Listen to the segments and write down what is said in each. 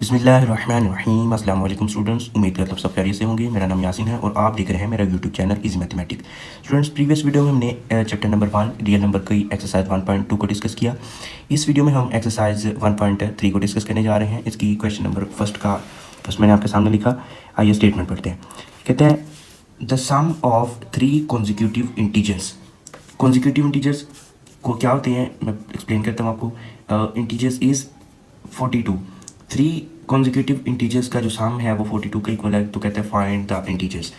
बिस्मिल्लाहिर्रहमानिर्रहीम। अस्सलाम वालेकुम स्टूडेंट्स, उम्मीद करता हूँ सब खैरियत से होंगे। मेरा नाम यासिन है और आप देख रहे हैं मेरा YouTube channel easy mathematics. Students, previous video में हमने चैप्टर नंबर 1 रियल नंबर की एक्सरसाइज 1.2 को डिस्कस किया। इस वीडियो में हम एक्सरसाइज 1.3 को डिस्कस करने जा रहे हैं। इसकी क्वेश्चन नंबर फर्स्ट मैंने आपके सामने लिखा। आइए स्टेटमेंट पढ़ते हैं। कहते हैं the sum of 3 consecutive integers. Consecutive integers को क्या होते हैं मैं एक्सप्लेन करता हूँ आपको। Integers is 42। 3 कॉन्जिक्यूटिव इंटीजर्स का जो सम है वो 42 का इक्वल है। तो कहते हैं find the integers.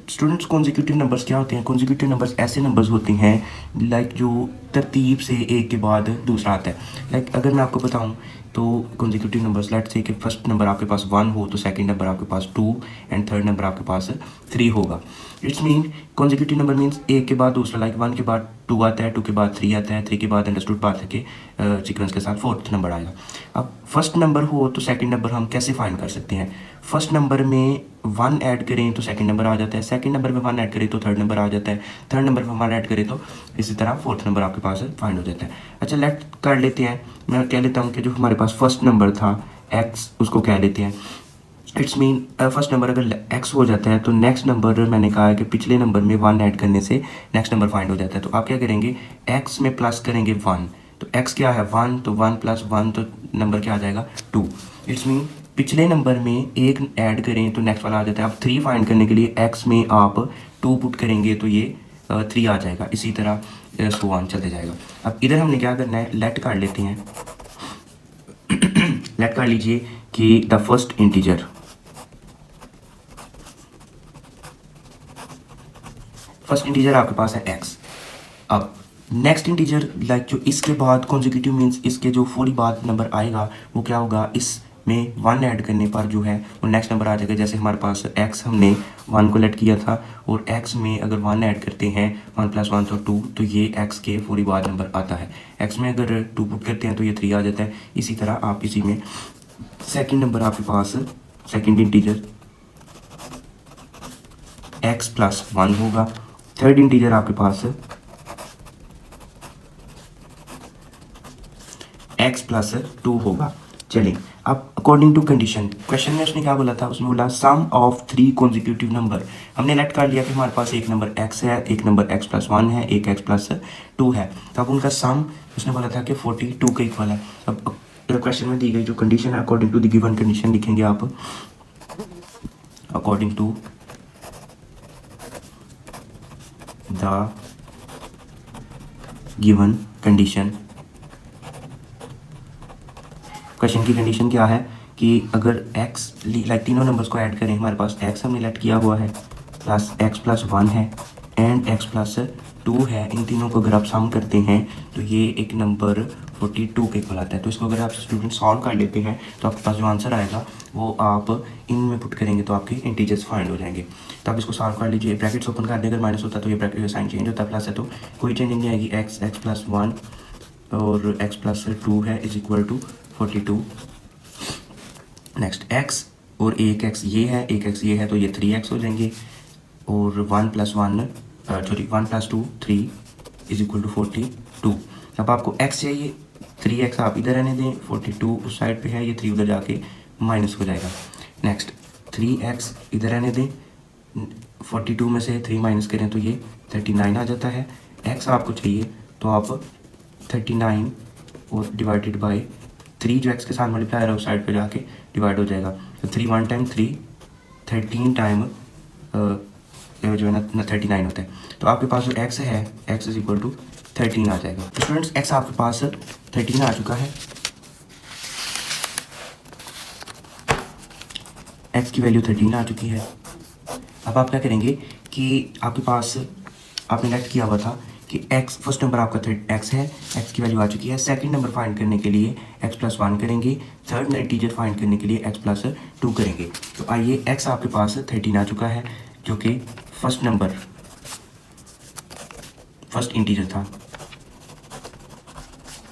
Students, consecutive numbers क्या होते हैं? कॉन्जिक्यूटिव नंबर्स ऐसे नंबर्स होते हैं लाइक जो तरतीब से एक के बाद दूसरा आता है। लाइक अगर मैं आपको बताऊं तो कॉन्जिक्यूटिव नंबर्स लेट्स से कि फर्स्ट नंबर आपके पास 1 हो तो सेकंड नंबर आपके पास 2 एंड थर्ड नंबर आपके पास 3 होगा। It's mean consecutive number means एक के बाद दूसरा, लाइक 1 के बाद 2 आता है, 2 के बाद 3 आता है, 3 के बाद अंडरस्टूड बात है कि सीक्वेंस के साथ फोर्थ नंबर आएगा। अब फर्स्ट नंबर हो तो सेकंड नंबर हम कैसे फाइंड कर सकते हैं? फर्स्ट नंबर में 1 ऐड करें तो सेकंड नंबर आ जाता है, सेकंड नंबर में 1 ऐड करें तो थर्ड नंबर आ जाता है, थर्ड नंबर में 1 ऐड करें तो इसी तरह फोर्थ नंबर आपके पास फाइंड हो जाता है। अच्छा, लेट कर लेते हैं। मैं कह लेता हूँ कि जो हमारे पास फर्स्ट नंबर था x, उसको कह लेते हैं। इट्स मीन फर्स्ट नंबर अगर x हो जाता है तो नेक्स्ट नंबर मैंने कहा है कि पिछले नंबर में 1 ऐड करने से नेक्स्ट नंबर फाइंड हो जाता है। तो आप क्या करेंगे, x में प्लस करेंगे 1। तो x क्या है 1, तो 1 प्लस 1 तो नंबर क्या आ जाएगा 2। इट्स मीन पिछले नंबर में एक ऐड करें तो नेक्स्ट वाला आ जाता है। अब 3 फाइंड करने के लिए x में आप 2 पुट करेंगे तो ये 3 आ जाएगा। इसी तरह सो ऑन चलते जाएगा। अब इधर हमने क्या करना है, लेट कर लेते हैं। लेट कर लीजिए कि द फर्स्ट इंटीजर आपके पास है x। अब नेक्स्ट इंटीजर लाइक जो इसके बाद कॉन्जिक्यूटिव मीन्स इसके जो पूरी बाद नंबर आएगा वो क्या होगा, इसमें 1 ऐड करने पर जो है वो नेक्स्ट नंबर आ जाएगा। जैसे हमारे पास x हमने 1 को लेट किया था और x में अगर 1 ऐड करते हैं 1 + 1 तो 2, तो ये x के पूरी बाद नंबर आता है। x में अगर 2 पुट करते हैं तो ये 3 आ जाता है। इसी तरह आप इसी में सेकेंड नंबर आपके पास सेकेंड इंटीजर x + 1 होगा। थर्ड इंटीजर आपके पास x + 2 होगा। चलिए अब अकॉर्डिंग टू कंडीशन, क्वेश्चन में उसने क्या बोला था, उसने बोला सम ऑफ 3 कॉन्जिक्यूटिव नंबर। हमने लेट कर लिया कि हमारे पास एक नंबर x है, एक नंबर x + 1 है, एक x + 2 है। तो अब उनका सम उसने बोला था कि 42 के इक्वल है। अब क्वेश्चन में दी गई जो कंडीशन है according to the given condition लिखेंगे आप। According to the given condition, question की कंडीशन क्या है कि अगर x लाइक तीनों नंबर्स को ऐड करें, हमारे पास x हमने लेट किया हुआ है, प्लस x + 1 है एंड x + 2 है। इन तीनों को अगर आप सम करते हैं तो ये एक नंबर 42 के इक्वल आता है। तो इसको अगर आप स्टूडेंट सॉल्व कर लेते हैं तो आपके पास जो आंसर आएगा वो आप इनमें पुट करेंगे तो आपके इंटीजर्स फाइंड हो जाएंगे। तो आप इसको सॉल्व कर लीजिए। ब्रैकेट्स ओपन कर दें, अगर माइनस होता है तो ये ब्रैकेट साइन चेंज होता है, प्लस है तो कोई चेंजिंग नहीं आएगी। x + 1 और x + 2 है is equal to 42। Next x और एक x ये है, एक x ये है, तो ये 3x हो जाएंगे। और 1 + 2 3 इज इक्वल टू 42। अब आपको x चाहिए, 3x आप इधर रहने दें, 42 उस साइड पे है, ये 3 उधर जाके माइनस हो जाएगा। नेक्स्ट 3x इधर रहने दें, 42 में से 3 माइनस करें तो ये 39 आ जाता है। x आपको चाहिए तो आप 39 और डिवाइडेड बाय 3 जो x के साथ मल्टीप्लाई है उस साइड पे जाके डिवाइड हो जाएगा। तो 3 1 टाइम 3 13 टाइम जो है ना 39 होता है। तो आपके पास जो x है x इज इक्वल टू 13 आ जाएगा। तो स्टूडेंट्स x आपके पास 13 आ चुका है। x की वैल्यू 13 आ चुकी है। अब आप क्या करेंगे कि आपके पास आपने लेट किया हुआ था कि x फर्स्ट नंबर आपका x है, x की वैल्यू आ चुकी है। सेकंड नंबर फाइंड करने के लिए x + 1 करेंगे, थर्ड इंटीजर फाइंड करने के लिए x + 2 करेंगे। तो आइए x आपके पास 13 आ चुका है जो कि फर्स्ट इंटीजर था,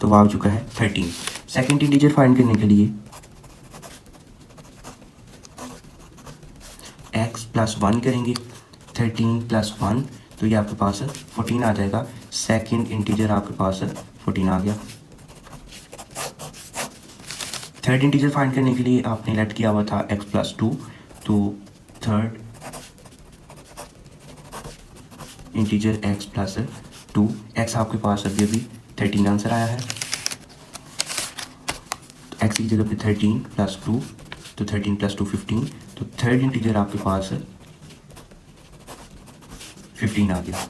तो वो आ चुका है 13। सेकंड इंटीजर फाइंड करने के लिए x + 1 करेंगे, 13 + 1 तो ये आपके पास 14 आ जाएगा। सेकंड इंटीजर आपके पास 14 आ गया। थर्ड इंटीजर फाइंड करने के लिए आपने लेट किया हुआ था x+2, तो थर्ड इंटीजर x+2, x आपके पास अभी अभी 13 आंसर आया है, तो x की जगह पे 13 + 2, तो 13 + 2 15, तो थर्ड इंटीजर आपके पास 15 आ गया।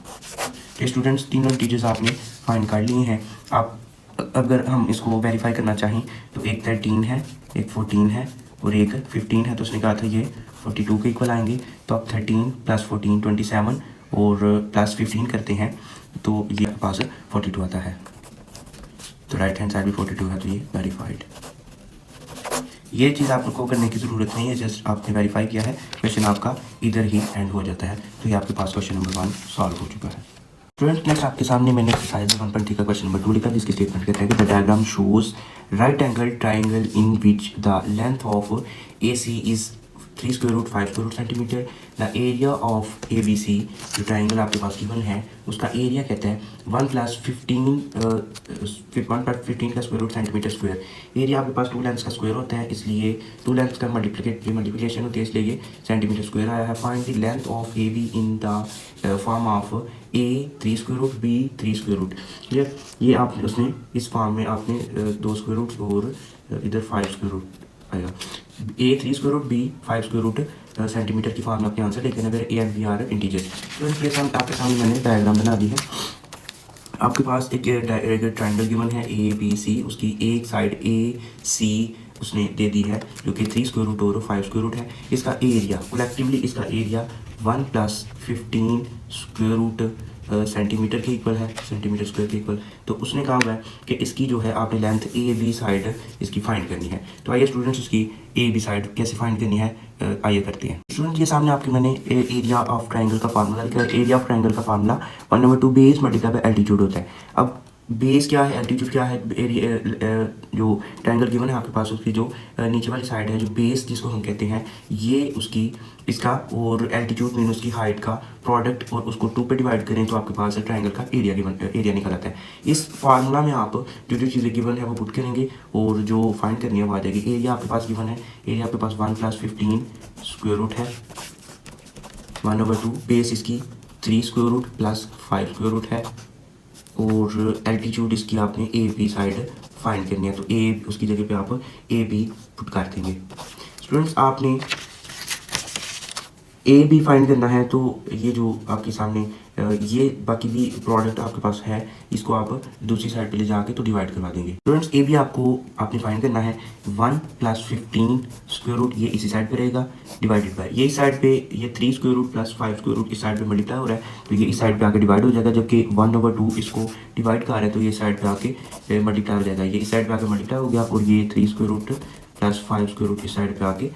तो स्टूडेंट्स तीनों इंटीजर्स आपने फाइंड कर लिए हैं। आप अगर हम इसको वेरीफाई करना चाहें तो एक 13 है, एक 14 है और एक 15 है, तो उसने कहा था ये 42 के इक्वल आएंगे। तो आप 13 + 14 27 और +15 करते हैं तो ये आपके पास 42 आता है। तो राइट हैंड साइड भी 42 है, तो ये वेरीफाइड। ये चीज़ आपको करने की ज़रूरत नहीं है, जस्ट आपने वेरीफाई किया है, क्वेश्चन आपका इधर ही एंड हो जाता है। तो ये आपके पास क्वेश्चन नंबर 1 सॉल्व हो चुका है। स्टूडेंट नेक्स्ट आपके सामने मैंने एक्सरसाइज 1.3 का क्वेश्चन नंबर 2 लिखा, जिसकी स्टेटमेंट कहता है कि the diagram shows right angle triangle in which the length of AC is 3√5 centimetre. The area of ABC, जो ट्राइंगल आपके पास गिवन है उसका एरिया कहता है 1 + 15 का square root centimetre square. Area आपके पास 2 लेंथ्स का स्क्वायर होता है, इसलिए 2 लेंथ्स का मल्टीप्लिकेशन होती है, इसलिए ये सेंटीमीटर स्क्वायर आया है। Find the length of AB in the form of A 3√, B 3√। ये आपने उसने इस फॉर्म में आपने 2 स्क्वायर रूट और इधर 5 स्क्वायर रूट आएगा। A 3√, B 5√, सेंटीमीटर की फॉर्म में अपने आंसर, लेकिन अगर A and B are integer. तो इसके साथ आपके सामने मैंने डायग्राम बना दी है। आपके पास एक ट्रायंगल गिवन है ABC, उसकी एक साइड AC उसने दे दी है जो कि 3√, और 5√, है। इसका एरिया कलेक्टिवली इसका एरिया 1 + 15 सेंटीमीटर के इक्वल है, सेंटीमीटर स्क्वायर के इक्वल। तो उसने कहा हुआ है कि इसकी जो है आपने लेंथ AB साइड इसकी फाइंड करनी है। तो आइए स्टूडेंट्स उसकी AB साइड कैसे फाइंड करनी है आइए करते हैं। स्टूडेंट ये सामने आपके मैंने एरिया ऑफ ट्राइंगल का फार्मूला लिखा है। एरिया ऑफ ट्राइंगल का formula 1/2 base multiply by altitude होता है। अब बेस क्या है, एल्टीट्यूड क्या है, एरिया जो ट्रायंगल गिवन है आपके पास उसकी जो नीचे वाली साइड है, जो बेस जिसको हम कहते हैं, ये उसकी इसका और एल्टीट्यूड मीन उसकी हाइट का प्रोडक्ट, और उसको 2 पे डिवाइड करें तो आपके पास ट्रायंगल का एरिया निकल आता है। इस फार्मूला में आप जो जो चीज़ें गिवन है वो पुट करेंगे और जो फाइंड करनी है वो आ जाएगी। एरिया आपके पास गिवन है, एरिया आपके पास 1 + 15 स्क्वायर रूट है, 1/2 बेस इसकी 3√, + 5 स्क्वायर रूट है, और एल्टीट्यूड इसकी आपने AB साइड फाइंड करनी है। तो A उसकी जगह पे आप AB पुट कर देंगे। स्टूडेंट्स आपने AB फाइंड करना है, तो ये जो आपके सामने ये बाकी भी प्रोडक्ट आपके पास है, इसको आप दूसरी साइड पे ले जाके तो डिवाइड करवा देंगे। स्टूडेंट्स AB आपने फाइंड करना है 1 + 15 स्क्वायर रूट, ये इसी साइड पे रहेगा, डिवाइडेड बाय ये इस साइड पे ये 3√, + 5 स्क्वायर रूट इस साइड पे मल्टीप्लाई हो रहा है, तो ये इस साइड पे आके डिवाइड हो जाएगा, जबकि 1/2 इसको डिवाइड कर रहा है तो ये साइड पे आके मल्टीप्लाई हो जाएगा। ये इस साइड पे आके मल्टीप्लाई हो गया और ये 3√, + 5 स्क्वायर रूट इस साइड पे आके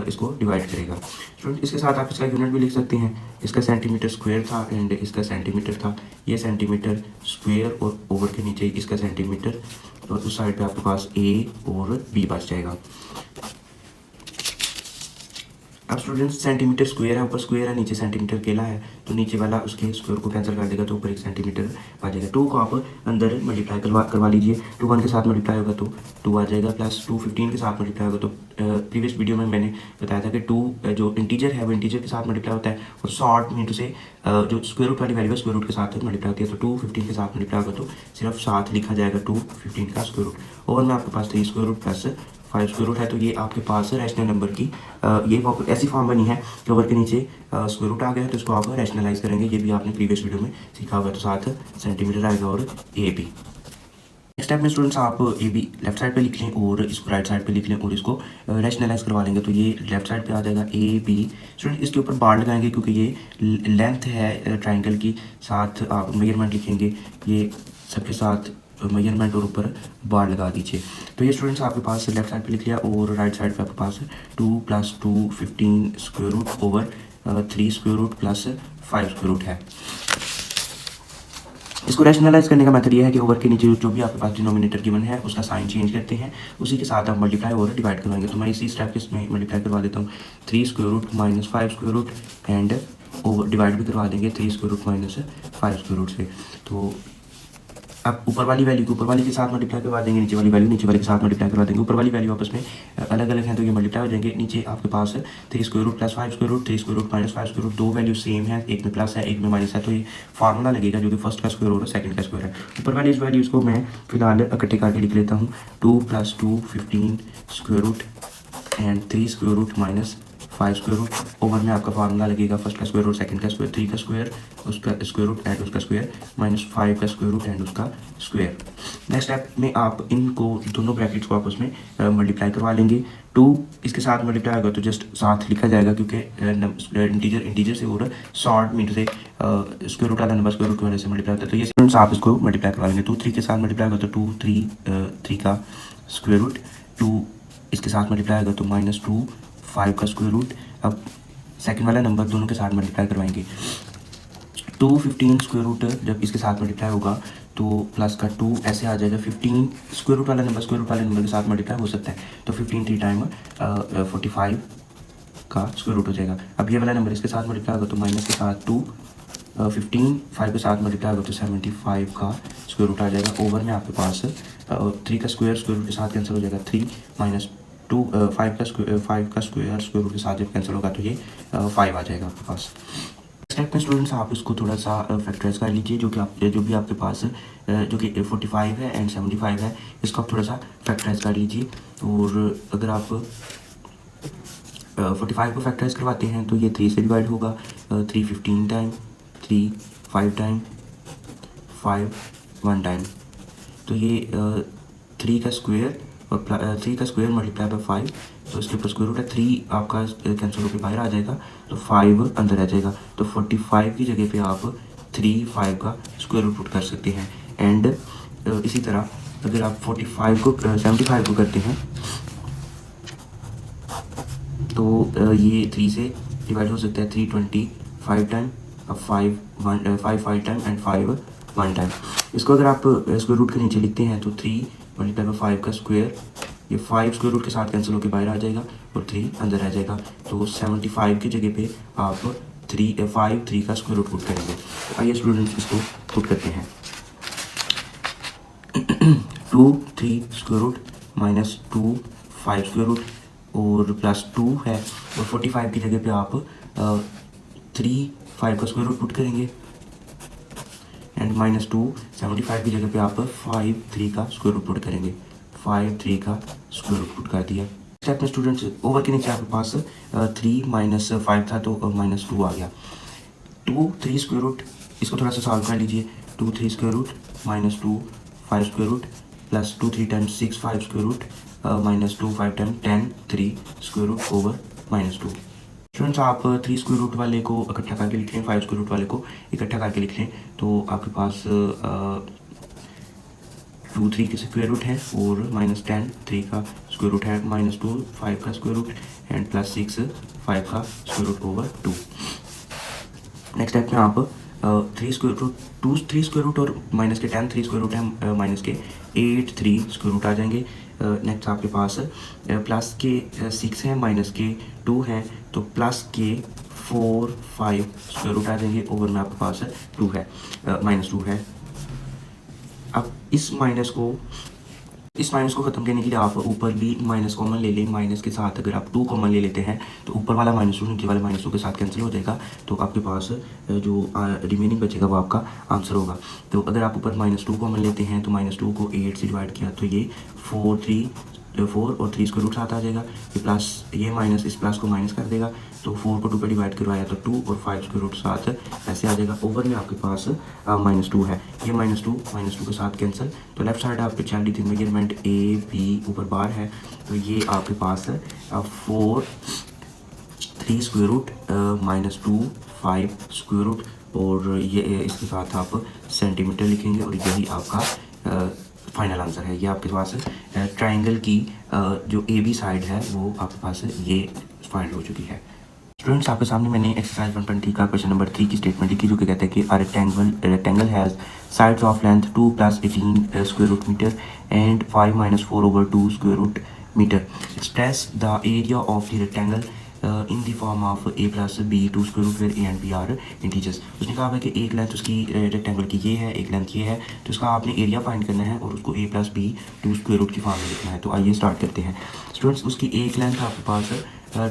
इसको डिवाइड करेगा। स्टूडेंट इसके साथ आप इसका यूनिट भी लिख सकते हैं। इसका सेंटीमीटर स्क्वायर था एंड इसका सेंटीमीटर था, ये सेंटीमीटर स्क्वायर और ओवर के नीचे इसका सेंटीमीटर, और उस साइड पे आपके पास A और B बच जाएगा। अब स्टूडेंट्स सेंटीमीटर स्क्वायर है, ऊपर स्क्वायर है, नीचे सेंटीमीटर अकेला है, तो नीचे वाला उसके स्क्वायर को कैंसिल कर देगा, तो ऊपर 1 सेंटीमीटर आ जाएगा। 2 को आप अंदर मल्टीप्लाई करवा लीजिए। 2 1 के साथ मल्टीप्लाई होगा तो 2 आ जाएगा, + 2 15 के साथ मल्टीप्लाई होगा तो प्रीवियस वीडियो में मैंने बताया था कि 2 जो इंटीजर है वो इंटीजर के साथ मल्टीप्लाई होता है, और शॉर्ट मीन टू से जो स्क्वायर रूट वाली वैल्यू है स्क्वायर रूट के साथ मल्टीप्लाई होती है। तो 2 15 के साथ मल्टीप्लाई होगा तो सिर्फ साथ लिखा जाएगा 2 15 का स्क्वायर रूट, और में आपके पास 3 स्क्वायर रूट + 5 स्क्वायर रूट है। तो ये आपके पास रैशनल नंबर की ये ऐसी फॉर्म बनी है कि ओवर के नीचे स्क्वायर रूट आ गया है, तो इसको आप रैशनलाइज करेंगे। ये भी आपने प्रीवियस वीडियो में सीखा हुआ है, तो साथ सेंटीमीटर आएगा और AB। नेक्स्ट स्टेप में स्टूडेंट्स आप AB लेफ्ट साइड पे लिख लें और इसको राइट साइड पे लिख लें और इसको रैशनलाइज करवा लेंगे, तो ये लेफ्ट साइड पे आ जाएगा AB। स्टूडेंट इसके ऊपर बार लगाएंगे क्योंकि ये लेंथ है ट्राइंगल की, साथ आप मेजरमेंट लिखेंगे, ये सबके साथ मेजरमेंट और ऊपर बार लगा दीजिए। तो ये स्टूडेंट्स आपके पास लेफ्ट साइड पे लिख लिया, और राइट साइड पे आपके पास 2 + 2 15 square root over 3 square root + 5 square root है। इसको रैशनलाइज करने का मेथड ये है कि ओवर के नीचे जो भी आपके पास डिनोमिनेटर गिवन है उसका साइन चेंज करते हैं, उसी के साथ आप मल्टीप्लाई और डिवाइड करवाएंगे। तो मैं इसी स्टेप के में मल्टीप्लाई करवा देता हूँ, 3 square root - 5 square root, and over divide भी करवा देंगे 3 स्क्वायर रूट - 5 स्क्वायर रूट से। तो आप ऊपर वाली वैल्यू को ऊपर वाली के साथ मल्टीप्लाई करवा देंगे, नीचे वाली वैल्यू नीचे वाले के साथ मल्टीप्लाई करवा देंगे। ऊपर वाली वैल्यू आपस में अलग अलग हैं तो ये मल्टीप्लाई हो जाएंगे। नीचे आपके पास 3 square root plus 5 square root, 3 square root minus 5 square root, दो वैल्यू सेम है, एक में प्लस है एक में माइनस है, तो ये फार्मूला लगेगा जो कि फर्स्ट का स्क्वायर और सेकंड का स्क्वायर है। ऊपर वाली इस वैल्यूज़ को मैं फिलहाल इकट्ठे करके लिख लेता हूँ। 2 + 2 15 square root and 3 square root minus 5 square root, over में आपका फार्मूला लगेगा फर्स्ट का स्क्वायर रूट सेकंड का स्क्वायर, 3 का स्क्वायर उसका स्क्वायर रूट एंड उसका स्क्वायर माइनस 5 का स्क्वायर रूट एंड उसका स्क्वायर। नेक्स्ट स्टेप में आप इनको दोनों ब्रैकेट्स को आपस में मल्टीप्लाई करवा लेंगे। 2 इसके साथ मल्टीप्लाई होगा तो जस्ट साथ लिखा जाएगा क्योंकि इंटीजर से और शॉर्ट मीटर से स्क्वायर रूट वाला नंबर स्क्वायर रूट की वजह से मल्टीप्लाई होता है। तो ये स्टूडेंट्स आप इसको मल्टीप्लाई करवा लेंगे। 2 3 के साथ मल्टीप्लाई होगा तो 2 3 का स्क्वायर रूट, 2 इसके साथ मल्टीप्लाई होगा तो -2 5 का स्क्वायर रूट। अब सेकंड वाला नंबर दोनों के साथ मल्टीप्लाई करवाएंगे। 2 15 स्क्वायर रूट जब इसके साथ मल्टीप्लाई होगा तो प्लस का 2 ऐसे आ जाएगा। 15 स्क्वायर रूट वाला नंबर स्क्वायर रूट वाले नंबर के साथ मल्टीप्लाई हो सकता है तो 15 3 टाइम 45 का स्क्वायर रूट हो जाएगा। अब ये वाला नंबर इसके साथ मल्टीप्लाई होगा तो माइनस के साथ 2 15 5 के साथ मल्टीप्लाई होगा तो 75 का स्क्वायर रूट आ जाएगा। ओवर में आपके पास 3 का स्क्वायर रूट के साथ कैंसिल हो जाएगा, 3 -2 5 का स्क्वायर रूट के साथ जब कैंसिल होगा तो ये 5 आ जाएगा आपके पास। स्टेप में स्टूडेंट्स आप इसको थोड़ा सा फैक्टराइज कर लीजिए, जो भी आपके पास जो कि 45 है एंड 75 है, इसको आप थोड़ा सा फैक्टराइज कर लीजिए। और अगर आप 45 को फैक्टराइज करवाते हैं तो ये 3 से डिवाइड होगा, 3 15 टाइम, 3 5 टाइम, 5 1 टाइम, तो ये 3 का स्क्वायर और 3 का स्क्वायर मल्टीप्लाई बाय 5, तो इसके ऊपर स्क्वायर रूट है, 3 आपका कैंसिल होकर बाहर आ जाएगा तो 5 अंदर आ जाएगा। तो 45 की जगह पे आप 3 5 का स्क्वायर रूट पुट कर सकते हैं। एंड इसी तरह अगर आप 75 को करते हैं तो ये 3 से डिवाइड हो सकता है, 3 25 टाइम, अब 5 टाइम एंड 5 1 टाइम। इसको अगर आप स्क्वायर रूट के नीचे लिखते हैं तो 3 मल्टीप्लाई बाय 5 का स्क्वायर, ये 5 स्क्वायर रूट के साथ कैंसिल होकर बाहर आ जाएगा और 3 अंदर आ जाएगा। तो 75 की जगह पे आप 3 का स्क्वायर रूट पुट करेंगे। तो आइए स्टूडेंट्स इसको पुट करते हैं। 2 3 स्क्वायर रूट -2 5 स्क्वायर रूट और प्लस 2 है, और 45 की जगह पे आप 3 5 का स्क्वायर रूट पुट करेंगे एंड -2 75 की जगह पे आप 5 3 का स्क्वायर रूट पुट करेंगे। 5 3 का स्क्वायर रूट पुट कर दिया। स्टेप में स्टूडेंट्स ओवर के नीचे आपके पास 3 - 5 था तो -2 आ गया। 2 3 स्क्वायर रूट, इसको थोड़ा सा सॉल्व कर लीजिए। 2 3 square root -2 5 square root plus 2 3 times 6 5 square root -2 5 time 10 3 square root over -2। Students आप 3 स्क्वायर रूट वाले को इकट्ठा करके लिख लें, 5 स्क्वायर रूट वाले को इकट्ठा करके लिख लें तो आपके पास 2 3 के स्क्वायर रूट है और -10 3 का स्क्वायर रूट है, -2 5 का स्क्वायर रूट एंड +6 5 का square root over 2। Next step में आप 3 स्क्वायर रूट 2 3 स्क्वायर रूट और माइनस के 10 3 स्क्वायर रूट है, माइनस के 8 3 स्क्वायर रूट आ जाएंगे। नेक्स्ट आपके पास प्लस के 6 है, माइनस के 2 है, तो प्लस के 4 5 स्क्वायर रूट आ जाएंगे। ओवर में आपके पास 2 है, -2 है। अब इस माइनस को ख़त्म करने के लिए आप ऊपर भी माइनस कॉमन ले लें। माइनस के साथ अगर आप 2 कॉमन ले लेते हैं तो ऊपर वाला -2 नीचे वाले -2 के साथ कैंसिल हो जाएगा, तो आपके पास जो रिमेनिंग बचेगा वो आपका आंसर होगा। तो अगर आप ऊपर -2 कॉमन लेते हैं तो -2 को 8 से डिवाइड किया तो ये 4 और 3 स्क्वायर रूट साथ आ जाएगा। ये प्लस ये माइनस इस प्लस को माइनस कर देगा, तो 4 को 2 पे डिवाइड करवाया तो 2 और 5 स्क्वायर रूट साथ ऐसे आ जाएगा। ओवर में आपके पास -2 है, ये -2 के साथ कैंसिल। तो लेफ्ट साइड आपके चार्ट थी मेजरमेंट AB ऊपर बार है, तो ये आपके पास 4 3 स्क्वायर रूट -2 5 स्क्वायर रूट, और ये इसके साथ आप सेंटीमीटर लिखेंगे और यही आपका फाइनल आंसर है। ये आपके पास ट्रायंगल की जो AB साइड है वो आपके पास ये फाइंड हो चुकी है। स्टूडेंट्स आपके सामने मैंने एक्सरसाइज 1.3 का क्वेश्चन नंबर 3 की स्टेटमेंट लिखी, जो कि कहता है कि rectangle has sides of length 2 + 18 square root metre and 5 - 4 over 2 square root metre. Express the area of the rectangle in the form of a plus b two square root where a and b are integers. उसने कहा है कि एक length उसकी rectangle की ये है, एक लेंथ ये है, तो इसका आपने एरिया फाइंड करना है और उसको a plus b two square root की फॉर्म में लिखना है। तो आइए स्टार्ट करते हैं स्टूडेंट्स। उसकी एक लेंथ आपके पास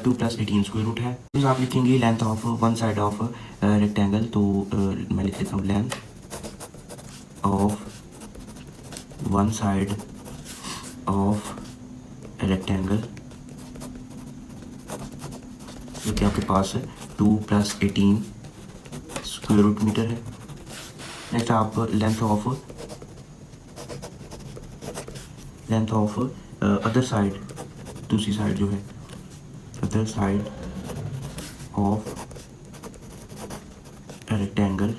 2 प्लस 18 स्क्वायर रूट है। तो आप लिखेंगे length of one side of rectangle, तो मैं लिख लेता हूँ length of one side of rectangle, जो कि आपके पास 2 प्लस 18 स्क्वायर रूट मीटर है। नेक्स्ट आप लेंथ ऑफ अदर साइड, दूसरी साइड जो है अदर साइड ऑफ रेक्टेंगल,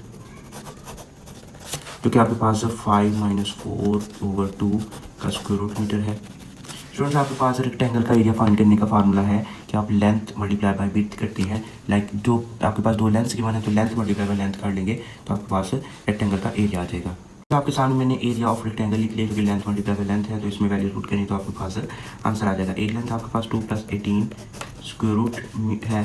जो कि आपके पास 5 माइनस 4/2 का स्क्वायर रूट मीटर है। स्टूडेंट्स आपके पास रेक्टेंगल का एरिया फाइंड करने का फार्मूला है कि आप लेंथ मल्टीप्लाई बाय विड्थ करते हैं। लाइक जो आपके पास दो लेंथ गिवन है तो लेंथ मल्टीप्लाई बाय लेंथ कर लेंगे तो आपके पास रेक्टेंगल का एरिया आ जाएगा। तो आपके सामने मैंने एरिया ऑफ रेक्टेंगल लिख लिया क्योंकि लेंथ मल्टीप्लाई बाय लेंथ है, तो इसमें वैल्यू पुट करें तो आपके पास आंसर आ जाएगा। एक लेंथ आपके पास 2 प्लस 18 स्क्वायर रूट है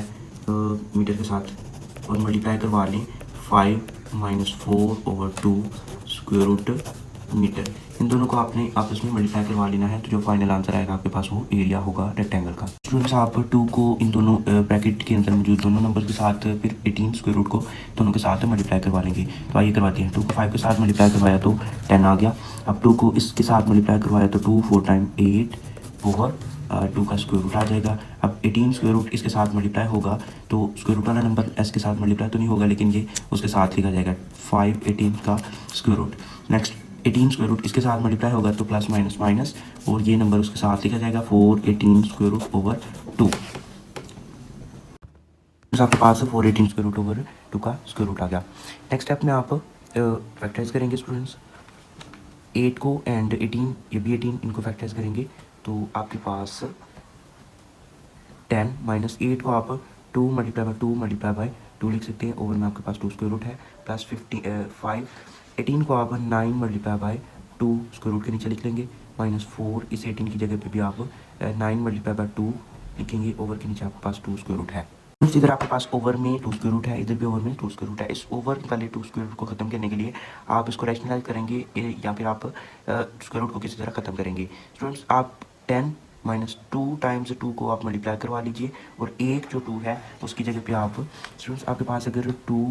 मीटर के साथ, और मल्टीप्लाई करवा लें 5 माइनस 4/2 स्क्वायर रूट मीटर। इन दोनों को आपने आपस में मल्टीप्लाई करवा लेना है, तो जो फाइनल आंसर आएगा आपके पास वो एरिया होगा रेक्टेंगल का। स्टूडेंट्स आप 2 को इन दोनों ब्रैकेट के अंदर मौजूद दोनों नंबर के साथ फिर 18 स्क्वायर रूट को दोनों के साथ मल्टीप्लाई करवा लेंगे। तो आइए करवाते हैं। 2 को 5 के साथ मल्टीप्लाई करवाया तो 10 आ गया। अब 2 को इसके साथ मल्टीप्लाई करवाया तो 2 4 टाइम 8 और 2 का स्क्वायर रूट आ जाएगा। अब 18 स्क्वायर रूट इसके साथ मल्टीप्लाई होगा तो स्क्वायर रूट वाला नंबर एस के साथ मल्टीप्लाई तो नहीं होगा, लेकिन ये उसके साथ लिखा जाएगा 5 18 का square root. Next 18 square root इसके साथ मल्टीप्लाई होगा तो प्लस माइनस माइनस, और ये नंबर उसके साथ लिखा जाएगा 4 18 स्क्वायर रूट ओवर 2। आपके पास 4 18 स्क्वायर रूट ओवर 2 का स्क्वायर रूट आ गया। नेक्स्ट स्टेप में आप फैक्टराइज करेंगे स्टूडेंट्स। 8 को एंड 18, ये भी 18, इनको फैक्टराइज करेंगे तो आपके पास 10 माइनस 8 को आप 2 मल्टीप्लाई बाय 2 लिख सकते हैं। ओवर में आपके पास 2 स्क्वायर रूट है प्लस 5 18 को आप 9 मल्टीप्लाई बाय 2 स्क्वायर रूट के नीचे लिख लेंगे माइनस 4। इस 18 की जगह पे भी आप 9 मल्टीप्लाई बाय 2 लिखेंगे। ओवर के नीचे आपके पास 2 स्क्वायर रूट है। इधर आपके पास ओवर में 2 स्क्वायर रूट है, इधर भी ओवर में 2 स्क्वायर रूट है। इस ओवर वाले 2 स्क्वायर रूट को खत्म करने के लिए आप इसको रैशनलाइज करेंगे या फिर आप स्क्वायर रूट को किसी तरह खत्म करेंगे। स्टूडेंट्स आप 10 माइनस 2 टाइम्स 2 को आप मल्टीप्लाई करवा लीजिए, और एक जो 2 है उसकी जगह पे आप स्टूडेंट्स आपके पास अगर 2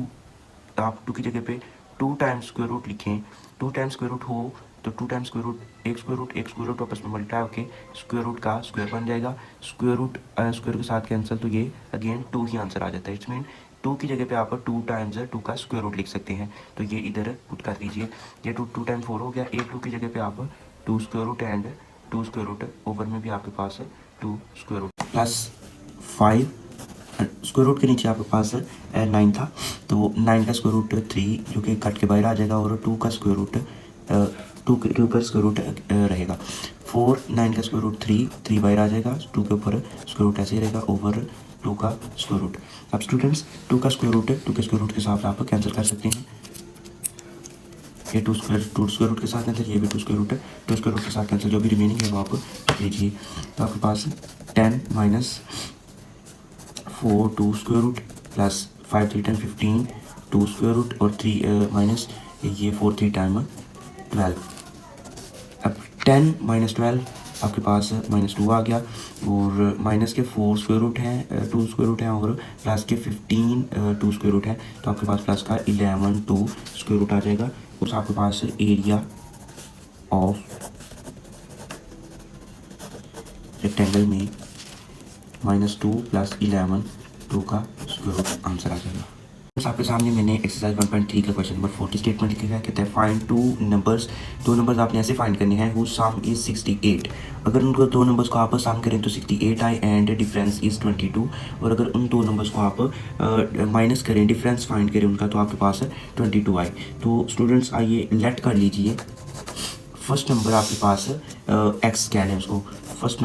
आप 2 की जगह पे 2 टाइम्स स्क्वायर रूट लिखें, 2 टाइम्स स्क्वायर रूट हो तो 2 टाइम्स स्क्वायर रूट एक स्क्वायर रूट आपस में मल्टीप्लाई होकर स्क्वायर रूट का स्क्वायर बन जाएगा। स्क्वायर रूट स्क्वायर के साथ कैंसिल, तो ये अगेन 2 ही आंसर आ जाता है। इट्स मीन 2 की जगह पे आप 2 टाइम्स 2 का स्क्वायर रूट लिख सकते हैं, तो ये इधर पुट कर दीजिए। ये 2 टाइम 4 हो गया। एक 2 की जगह पे आप 2 square root and 2 square root, over में भी आपके पास 2 square root plus 5 square root के नीचे आपके पास 9 था, तो 9 का स्क्वायर रूट 3 जो कि कट के बाहर आ जाएगा, और 2 का स्क्वायर रूट 2 के ऊपर स्क्वायर रूट रहेगा 4। 9 का स्क्वायर रूट 3 बाहर आ जाएगा, 2 के ऊपर स्क्वायर रूट ऐसे ही रहेगा ओवर 2 का स्क्वायर रूट। अब स्टूडेंट्स 2 का स्क्वायर रूट 2 के स्क्वायर रूट के साथ आप कैंसिल कर सकते हैं। ये 2 स्क्वायर रूट के साथ कैंसिल, ये भी 2 स्क्वायर रूट के साथ कैंसिल, जो भी रिमेनिंग है वो आप लीजिए। तो आपके पास 10 minus 4 2 square root plus 5 3 10 15 2 square root, और 3 माइनस ये 4 3 टाइम 12। अब 10 माइनस 12 आपके पास -2 आ गया, और माइनस के 4 स्क्वायर रूट हैं 2 स्क्वायर रूट हैं, और प्लस के 15 2 स्क्वायर रूट है, तो आपके पास प्लस का 11 2 स्क्वायर रूट आ जाएगा। उस आपके पास एरिया ऑफ रेक्टेंगल में -2 प्लस 11 2 का स्क्वायर रूट आंसर आ जाएगा। आपके सामने मैंने एक्सरसाइज 1.3 का क्वेश्चन नंबर 40 स्टेटमेंट लिखा है। कहते हैं फाइंड 2 नंबर्स आपने ऐसे फाइंड करने हैं हुज सम इज 68। अगर उनको 2 नंबर्स को आप सम करें तो 68 आए एंड डिफरेंस इज 22, और अगर उन 2 नंबर्स को आप माइनस करें, डिफरेंस फाइंड करें उनका, तो आपके पास 22 आए। तो स्टूडेंट्स आइए लेट कर लीजिए। फर्स्ट नंबर आपके पास एक्स कह लें उसको, first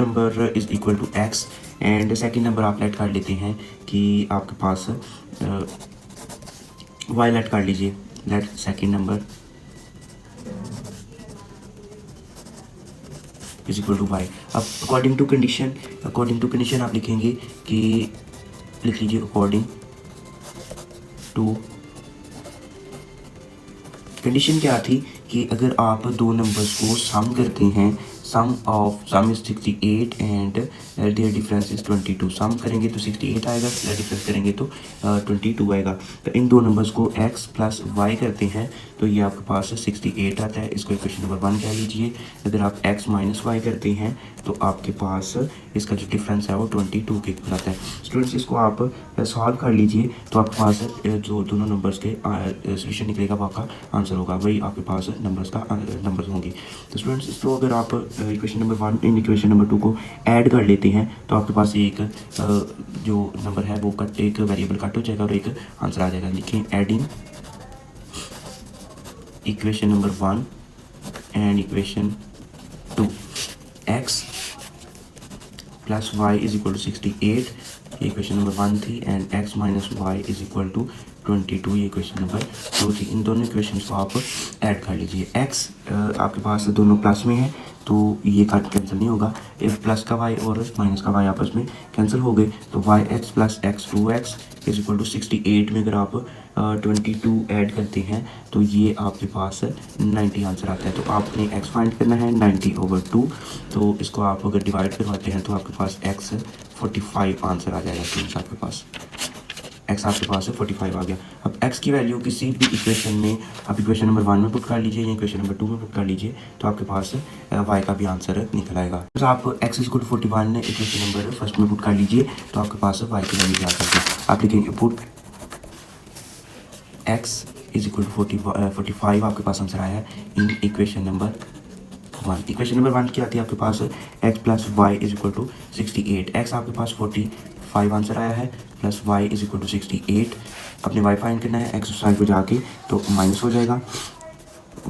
number is equal to x, and second number आप लेट कर लेते हैं कि आपके पास वाई लेट कर लीजिए। Let second number is equal to y. अब अकॉर्डिंग टू कंडीशन आप लिखेंगे कि लिख लीजिए अकॉर्डिंग टू कंडीशन क्या थी कि अगर आप दो नंबर्स को सम करते हैं, sum is 68 and their difference is 22। Sum करेंगे तो 68 आएगा, डिफरेंस करेंगे तो 22 आएगा। तो इन दो नंबर्स को x प्लस वाई करते हैं तो ये आपके पास 68 आता है। इसको इक्वेशन नंबर 1 कह लीजिए। अगर आप x माइनस वाई करते हैं तो आपके पास इसका जो डिफरेंस है वो 22 के इक्वल आता है। स्टूडेंट्स इसको आप सॉल्व कर लीजिए तो आपके पास जो दोनों नंबर्स के सोल्यूशन निकलेगा वो आपका आंसर होगा, वही आपके पास नंबर्स होंगे। तो स्टूडेंट्स इसको अगर आप इक्वेशन नंबर 1 इन इक्वेशन नंबर 2 को ऐड कर लेते हैं तो आपके पास एक जो नंबर है वो कट, एक वेरिएबल कट हो जाएगा और एक आंसर आ जाएगा। लिखें adding equation number 1 and equation 2, x plus y is equal to 68, ये इक्वेशन नंबर 1 थी, and x minus y is equal to 22, ये इक्वेशन नंबर 2 थी। इन दोनों इक्वेशन को आप ऐड कर लीजिए। x आपके पास दोनों प्लस में है तो ये कट कैंसिल नहीं होगा, एक प्लस का y और माइनस का y आपस में कैंसिल हो गए तो yx plus x 2x is equal to 68 में अगर आप 22 ऐड करते हैं तो ये आपके पास 90 आंसर आता है। तो आपने x फाइंड करना है 90/2, तो इसको आप अगर डिवाइड करवाते हैं तो आपके पास x 45 आंसर आ जाएगा। स्टूडेंट्स आपके पास x आपके पास 45 आ गया। अब x की वैल्यू किसी भी इक्वेशन में आप इक्वेशन नंबर 1 में पुट कर लीजिए या इक्वेशन नंबर 2 में पुट कर लीजिए तो आपके पास y का भी आंसर निकल आएगा। तो आप x is equal to 41 equation number first में पुट कर लीजिए तो आपके पास y की वैल्यू क्या आ सकती है। आप लिखेंगे put x is equal to 45 आपके पास आंसर आया है in equation number 1। Equation number 1 क्या आती है आपके पास x plus y is equal to 68। x आपके पास 45 आंसर आया है plus y is equal to 68। अपने y फाइंड करना है, x साइड पर जाके तो माइनस हो जाएगा,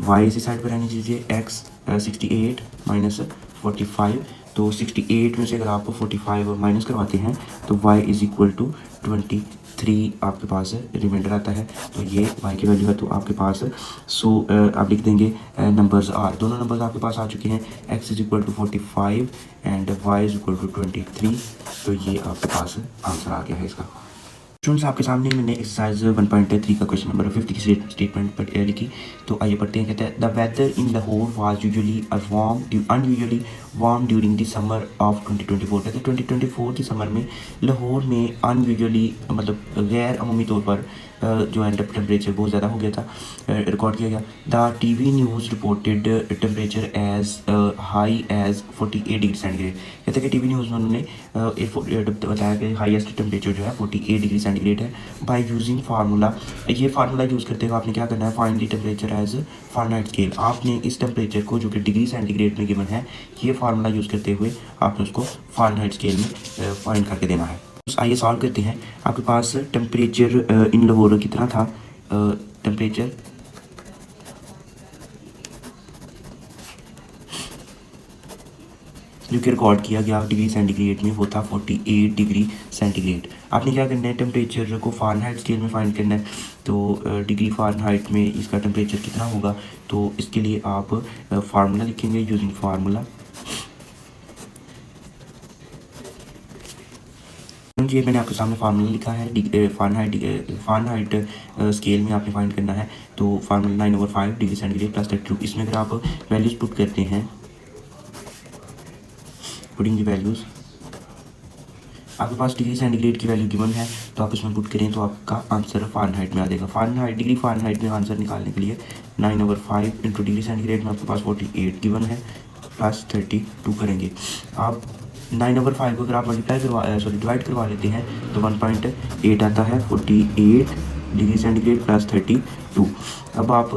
y इसी साइड पर रहने दीजिए, x 68 माइनस 45, तो 68 में से अगर आप 45 माइनस करवाते हैं तो y इज इक्वल टू 23 आपके पास रिमाइंडर आता है। तो ये y की वैल्यू है। तो आपके पास आप लिख देंगे नंबर्स आर, दोनों नंबर्स आपके पास आ चुके हैं, x is equal to 45 and y is equal to 23। तो ये आपके पास आंसर आ गया है इसका। स्टूडेंट्स आपके सामने मैंने एक्सरसाइज 1.3 का क्वेश्चन नंबर 50 की स्टेटमेंट लिखी, तो आइए पढ़ते हैं। कहते हैं the weather in Lahore was usually unusually warm during the summer of 2024। कहते हैं 2024 की समर में लाहौर में अनयूजुअली मतलब गैर अमूमी तौर पर जो है टेम्परेचर बहुत ज़्यादा हो गया था, रिकॉर्ड किया गया। The TV news reported temperature as high as 48 degree centigrade. कहते हैं कि टीवी न्यूज़ में उन्होंने बताया कि हाईएस्ट टेम्परेचर जो है 48 डिग्री सेंटीग्रेड है। बाय यूजिंग फार्मूला, ये फार्मूला यूज़ करते हुए आपने क्या करना है, find the temperature as Fahrenheit scale. आपने इस टेम्परेचर को जो कि डिग्री सेंटीग्रेड में गिवन है, ये फार्मूला यूज़ करते हुए आपने उसको फ़ारेनहाइट स्केल में फाइंड करके देना है। आइए सॉल्व करते हैं। आपके पास टेम्परेचर इन लाहौर कितना था, टेम्परेचर जो कि रिकॉर्ड किया गया डिग्री सेंटीग्रेड में वो था 48 डिग्री सेंटीग्रेड। आपने क्या करना है, टेम्परेचर को फ़ारेनहाइट स्केल में फाइंड करना है। तो डिग्री फ़ारेनहाइट में इसका टेम्परेचर कितना होगा, तो इसके लिए आप फार्मूला लिखेंगे यूजिंग फार्मूला। ये मैंने आपके सामने फार्मूला लिखा है, फ़ारेनहाइट स्केल में आपने फाइंड करना है। तो फार्मूला 9/5 डिग्री सेंटीग्रेड प्लस 32। इसमें अगर आप वैल्यूज़ पुट करते हैं, पुटिंग दी वैल्यूज़, आपके पास डिग्री सेंटीग्रेड की वैल्यू गिवन है तो आप इसमें पुट करें तो आपका आंसर फ़ारेनहाइट में आ जाएगा। डिग्री फ़ारेनहाइट में आंसर निकालने के लिए 9/5 इंटू डिग्री सेंटीग्रेड में आपके पास 48 गिवन है प्लस 32 करेंगे। आप 9/5 को अगर आप डिवाइड करवा लेते हैं तो 1.8 आता है, 48 डिग्री सेंटीग्रेड प्लस 32। अब आप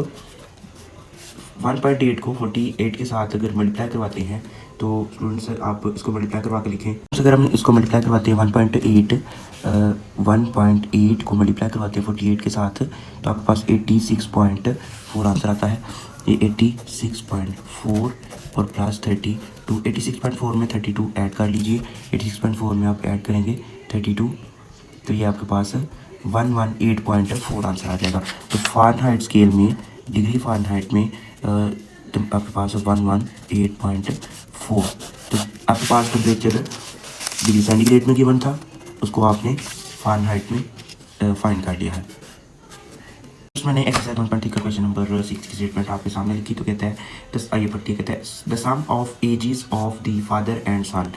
1.8 को 48 के साथ अगर मल्टीप्लाई करवाते हैं तो स्टूडेंट्स आप इसको मल्टीप्लाई करवा के लिखें। अगर हम इसको मल्टीप्लाई करवाते हैं 1.8 को मल्टीप्लाई करवाते हैं 48 के साथ तो आपके पास 86.4 आंसर आता है। ये 86.4 और प्लस 32, 86.4 में 32 ऐड कर लीजिए, 86.4 में आप ऐड करेंगे 32 तो ये आपके पास 118.4 आंसर आ जाएगा। तो फ़ारेनहाइट स्केल में डिग्री फ़ारेनहाइट में आपके पास 118.4 4। तो आपके पास टेम्परेचर डिग्री सेंटीग्रेड में गिवन था, उसको आपने फ़ारेनहाइट में फाइंड कर लिया है। मैंने एक्सरसाइज 1.3 का क्वेश्चन नंबर 6 की स्टेटमेंट आपके सामने लिखी। तो कहता है आइए पढ़ती है। कहता है the sum of ages of the father and son,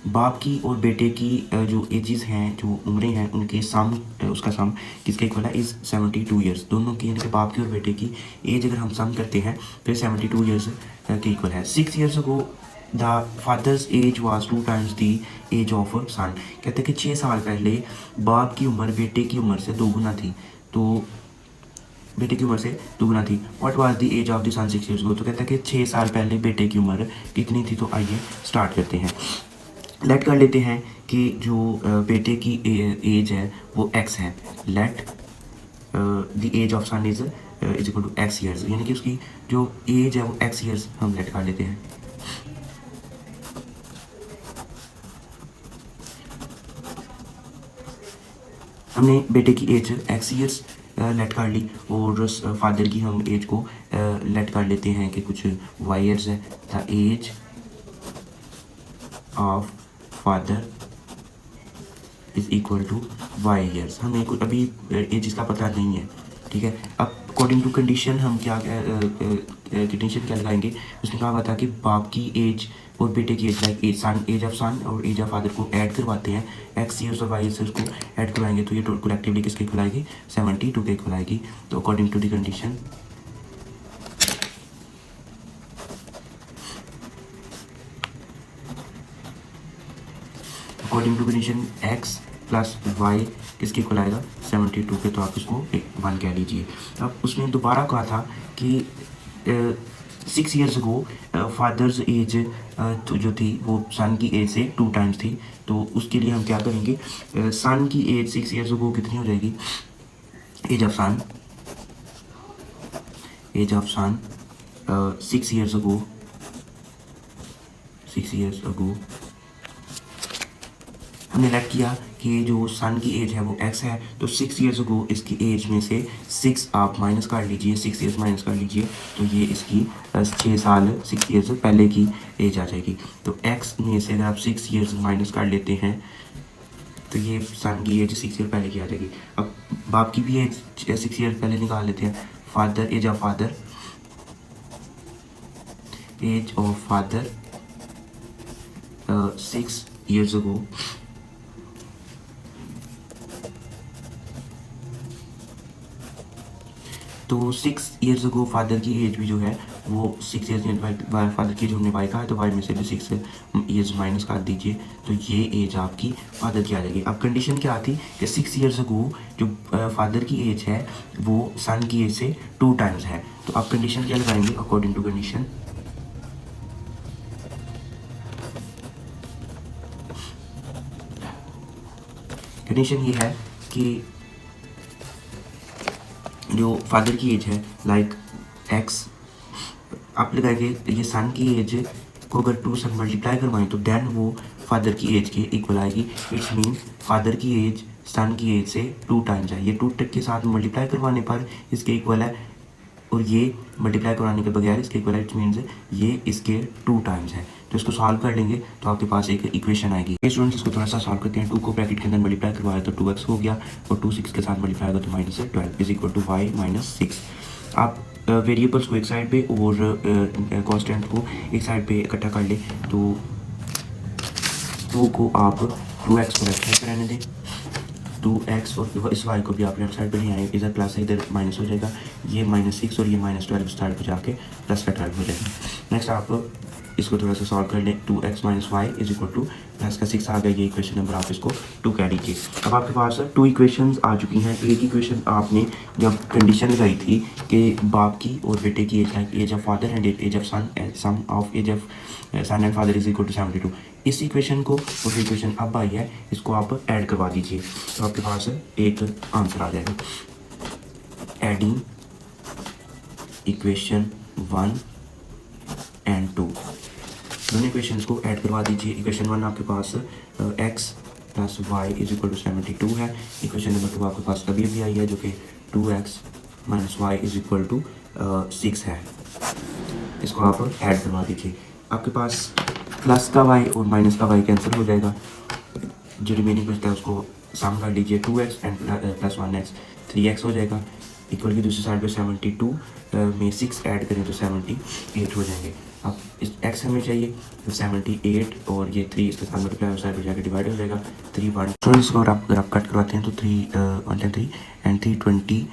बाप की और बेटे की जो एजेस हैं, जो उम्रें हैं, उनके सम, उसका सम किसके इक्वल है, इज़ 72 ईयर्स। दोनों की, यानी बाप की और बेटे की एज अगर हम सम करते हैं तो 72 ईयर्स के इक्वल है। 6 years ago the father's age was 2 times the age of son. कहते हैं कि 6 साल पहले बाप की उम्र बेटे की उम्र से दोगुना थी। तो बेटे की उम्र से दोगुना थी। What was the age of the son 6 years ago. तो कहता है कि 6 साल पहले बेटे की उम्र कितनी थी। तो आइए स्टार्ट करते हैं। लेट कर लेते हैं कि जो बेटे की एज है वो x है। Let the age of son is equal to x years, यानी कि उसकी जो एज है वो x ईयर्स हम लेट कर लेते हैं। हमने बेटे की एज x ईयर्स लेट कर ली और फादर की हम एज को लेट कर लेते हैं कि कुछ y ईयर्स है। The age of father is equal to y years. हमें कुछ अभी एज इसका पता नहीं है, ठीक है। अब अकॉर्डिंग टू कंडीशन हम क्या कंडीशन क्या लगाएंगे। उसने कहा हुआ था कि बाप की एज और बेटे की एज, लाइक एज ऑफ सन और एज ऑफ फादर को ऐड करवाते हैं, एक्स ईयर्स और वाई ईयर्स से उसको ऐड करवाएंगे तो ये कलेक्टिवली किसके इक्वल आएगी, 72 के इक्वल आएगी। तो according to the condition x plus y किसके इक्वल आएगा, 72 के। तो आप इसको 1 कह लीजिए। अब उसने दोबारा कहा था कि 6 ईयर्स अगो फादर्स एज तो जो थी वो सन की एज से 2 टाइम्स थी। तो उसके लिए हम क्या करेंगे, सन की एज 6 ईयर्स अगो कितनी हो जाएगी, age of son 6 years ago हमने लेट किया कि जो सन की एज है वो x है। तो 6 ईयर्स अगो इसकी एज में से 6 आप माइनस कर लीजिए, 6 ईयर्स माइनस कर लीजिए तो ये इसकी 6 साल 6 ईयर्स पहले की एज आ जाएगी। तो x में से अगर आप 6 ईयर्स माइनस कर लेते हैं तो ये सन की एज 6 ईयर पहले की आ जाएगी। अब बाप की भी एज 6 ईयर पहले निकाल लेते हैं। Age of father 6 years ago तो 6 ईयर्स अगो फादर की एज भी जो है वो 6 ईयर्स फादर की जो हमने वाई कहा है तो वाई में से भी 6 ईयर्स माइनस कर दीजिए तो ये एज आपकी फादर की आ जाएगी। अब कंडीशन क्या थी कि 6 ईयर्स अगो जो फादर की एज है वो सन की एज से 2 टाइम्स है। तो आप कंडीशन क्या लगाएंगे, अकॉर्डिंग टू कंडीशन ये है कि जो फादर की एज है लाइक x आप लगाएंगे, ये सन की एज को अगर 2 से मल्टीप्लाई करवाएं तो देन वो फादर की एज के इक्वल आएगी। इट्स मीन फादर की एज सन की एज से 2 टाइम्स है। ये 2 के साथ मल्टीप्लाई करवाने पर इसके इक्वल है और ये मल्टीप्लाई करवाने के बगैर इसके इक्वल है। इट मीन्स ये इसके 2 टाइम्स है। तो इसको सॉल्व कर लेंगे तो आपके पास एक इक्वेशन आएगी। स्टूडेंट्स इसको थोड़ा सा सॉल्व करते हैं। 2 को ब्रैकेट के अंदर मल्टीप्लाई करवाया तो 2x हो गया और 2 6 के साथ मल्टीप्लाई होगा तो -12 is equal to y minus 6। आप वेरिएबल्स को एक साइड पे और कांस्टेंट को एक साइड पे इकट्ठा कर ले तो 2 को आप 2x को लेफ्ट साइड पर रहने दें, 2x और इस y को भी आप लेफ्ट साइड पर ले आए, इधर प्लस है इधर माइनस हो जाएगा, ये -6 और ये -12 साइड पर जाके प्लस का 12 हो जाएगा। नेक्स्ट आप इसको थोड़ा सा सॉल्व कर लें। 2x minus y is equal to plus का 6 आ गया, ये इक्वेशन नंबर आप इसको 2 कह लीजिए। अब आपके पास 2 इक्वेशंस आ चुकी हैं। एक इक्वेशन आपने जब कंडीशन लगाई थी कि बाप की और बेटे की age like age of father and age of son, sum of age of son and father is equal to 72। इस इक्वेशन को और इक्वेशन अब आई है इसको आप ऐड करवा दीजिए तो आपके पास एक आंसर आ जाएगा। एडिंग इक्वेशन 1 एंड 2 दोनों इक्वेशंस को ऐड करवा दीजिए। इक्वेशन 1 आपके पास x plus y is equal to 72 है। इक्वेशन नंबर 2 आपके पास अभी आई है जो कि 2x minus y is equal to 6 है। इसको आप ऐड करवा दीजिए। आपके पास प्लस का वाई और माइनस का वाई कैंसिल हो जाएगा, जो रिमेनिंग बचता है उसको सम कर लीजिए, 2x and plus 1x 3x हो जाएगा, इक्वल की दूसरी साइड पे 72 में 6 ऐड करें तो 78 हो जाएंगे। अब इस x हमें चाहिए तो 78 और ये 3 इसके साथ मल्टीप्लाई हो साइड पे जाकर डिवाइड हो जाएगा 3 1। तो इसको अगर आप कट करवाते हैं तो 3 1 3 एंड 320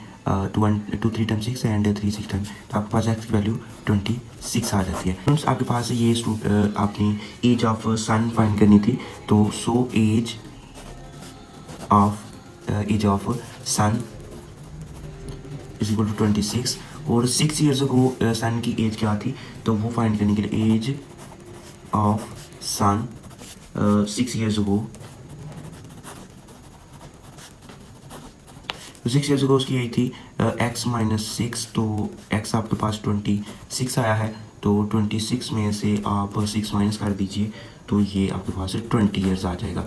2 3 टाइम 6 एंड 3 6 टाइम, तो आपके पास x की वैल्यू 26 आ जाती है। फ्रेंड्स आपके पास ये आपने एज ऑफ सन फाइंड करनी थी, तो so age of son is equal to 26 और 6 ईयर्स अगो सन की एज क्या थी, तो वो फाइंड करने के लिए age of son 6 years ago, 6 years ago उसकी एज थी x माइनस 6, तो x आपके पास 26 आया है, तो 26 में से आप 6 माइनस कर दीजिए तो ये आपके पास 20 ईयर्स आ जाएगा।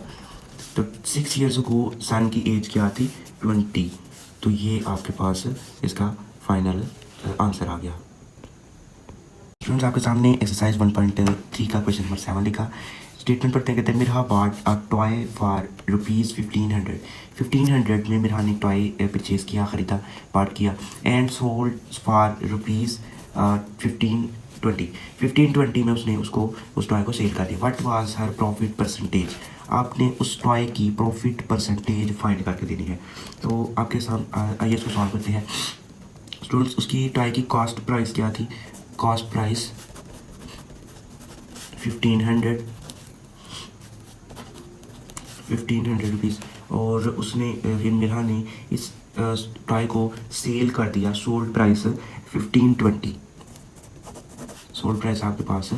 तो 6 ईयर्स को सन की एज क्या थी 20, तो ये आपके पास इसका फाइनल आंसर आ गया। स्टूडेंट्स आपके सामने एक्सरसाइज 1.3 का क्वेश्चन नंबर 7 लिखा। स्टेटमेंट पढ़ते हैं, कहते हैं Mirha bought a toy for ₹1500। 1500 में मिरहा ने टॉय परचेज़ किया, ख़रीदा, बाट किया, एंड सोल्ड फॉर ₹1520। 1520 में उसने उसको उस टॉय को सेल कर दिया। What was her profit percentage, आपने उस टॉय की प्रॉफिट परसेंटेज फाइंड करके देनी है। तो आपके सामने आइए इसको सॉल्व करते हैं। स्टूडेंट्स उसकी टॉय की कॉस्ट प्राइस क्या थी, कॉस्ट प्राइस 1500 रुपीज़, और उसने मिरहा ने इस टॉय को सेल कर दिया, सोल्ड प्राइस 1520। सोल्ड प्राइस आपके पास